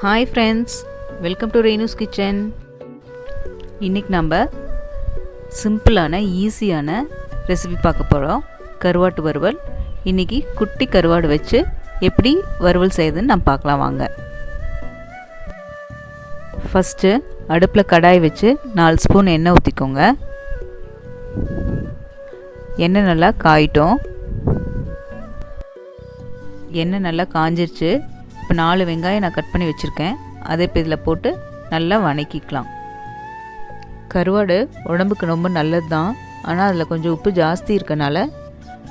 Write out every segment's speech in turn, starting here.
Hi friends, welcome to Renu's kitchen. இன்றைக்கி நம்ம சிம்பிளான ஈஸியான ரெசிபி பார்க்க போகிறோம். கருவாட்டு வறுவல். இன்றைக்கி குட்டி கருவாடு வச்சு எப்படி வறுவல் செய்யுதுன்னு நம்ம பார்க்கலாம் வாங்க. ஃபஸ்ட்டு அடுப்பில் கடாய் வச்சு 4 ஸ்பூன் எண்ணெய் ஊற்றிக்கோங்க. எண்ணெய் நல்லா காயிட்டோம். எண்ணெய் நல்லா காஞ்சிருச்சு. இப்போ 4 வெங்காயம் நான் கட் பண்ணி வச்சுருக்கேன். அதை இப்போ இதில் போட்டு நல்லா வணக்கிக்கலாம். கருவாடு உடம்புக்கு ரொம்ப நல்லது தான். ஆனால் அதில் கொஞ்சம் உப்பு ஜாஸ்தி இருக்கனால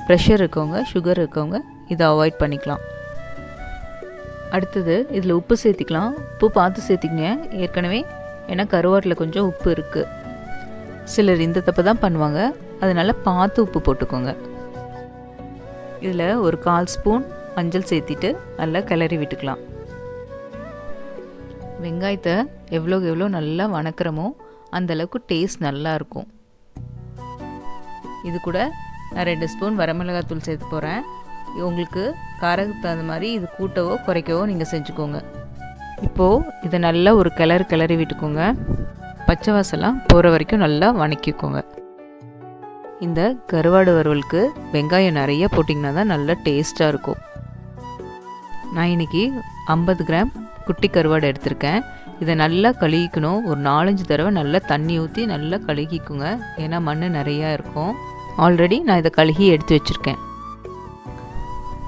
ப்ரெஷர் இருக்கவங்க, சுகர் இருக்கவங்க இதை அவாய்ட் பண்ணிக்கலாம். அடுத்தது இதில் உப்பு சேர்த்திக்கலாம். உப்பு பார்த்து சேர்த்திக்கங்க ஏற்கனவே, ஏன்னா கருவாட்டில் கொஞ்சம் உப்பு இருக்குது. சிலர் இந்த தப்பு தான் பண்ணுவாங்க, அதனால் பார்த்து உப்பு போட்டுக்கோங்க. இதில் ஒரு 1/4 ஸ்பூன் மஞ்சள் சேர்த்திட்டு நல்லா கிளறி விட்டுக்கலாம். வெங்காயத்தை எவ்வளோக்கு எவ்வளோ நல்லா வணக்கிறமோ அந்தளவுக்கு டேஸ்ட் நல்லாயிருக்கும். இது கூட நான் 2 ஸ்பூன் வரமிளகாத்தூள் சேர்த்து போகிறேன். உங்களுக்கு காரத்துக்கு தகுந்த மாதிரி இது கூட்டவோ குறைக்கவோ நீங்கள் செஞ்சுக்கோங்க. இப்போது இதை நல்லா ஒரு கிளறி விட்டுக்கோங்க. பச்சை வாசலாம் போகிற வரைக்கும் நல்லா வணக்கிக்கோங்க. இந்த கருவாடு வறுவலுக்கு வெங்காயம் நிறைய போட்டிங்கன்னா தான் நல்லா டேஸ்ட்டாக இருக்கும். நான் இன்றைக்கி 50 கிராம் குட்டி கருவாடு எடுத்திருக்கேன். இதை நல்லா கழுகிக்கணும். ஒரு 4-5 தடவை நல்லா தண்ணி ஊற்றி நல்லா கழுகிக்குங்க, ஏன்னா மண் நிறையா இருக்கும். ஆல்ரெடி நான் இதை கழுகி எடுத்து வச்சுருக்கேன்.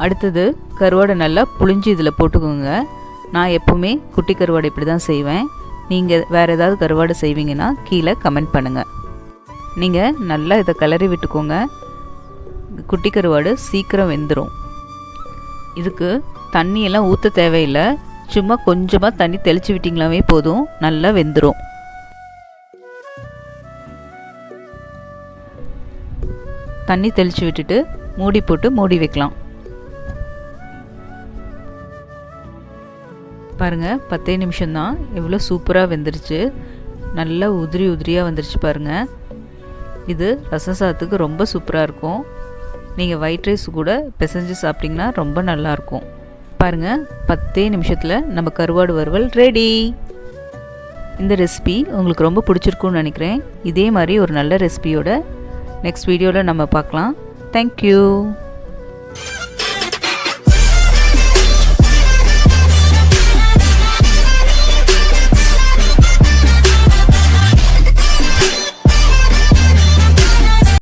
அடுத்தது கருவாடை நல்லா புழிஞ்சு இதில் போட்டுக்கோங்க. நான் எப்போவுமே குட்டி கருவாடு இப்படி தான் செய்வேன். நீங்கள் வேறு ஏதாவது கருவாடு செய்வீங்கன்னா கீழே கமெண்ட் பண்ணுங்கள். நீங்கள் நல்லா இதை கிளறி விட்டுக்கோங்க. குட்டி கருவாடு சீக்கிரம் வெந்துடும். இதுக்கு தண்ணியெல்லாம் ஊற்ற தேவையில்லை. சும்மா கொஞ்சமாக தண்ணி தெளித்து விட்டிங்களாவே போதும், நல்லா வெந்துடும். தண்ணி தெளித்து விட்டுட்டு மூடி போட்டு மூடி வைக்கலாம். பாருங்கள், 10 நிமிஷம்தான், எவ்வளோ சூப்பராக வெந்துருச்சு. நல்லா உதிரியாக வந்துருச்சு பாருங்கள். இது ரசம் சாதத்துக்கு ரொம்ப சூப்பராக இருக்கும். நீங்கள் ஒயிட் ரைஸ் கூட பிசைஞ்சு சாப்பிட்டிங்கன்னா ரொம்ப நல்லாயிருக்கும். பாருங்கள், 10 நிமிஷத்தில் நம்ம கருவாடு வறுவல் ரெடி. இந்த ரெசிபி உங்களுக்கு ரொம்ப பிடிச்சிருக்குன்னு நினைக்கிறேன். இதே மாதிரி ஒரு நல்ல ரெசிபியோட நெக்ஸ்ட் வீடியோவில் நம்ம பார்க்கலாம். தேங்க்யூ.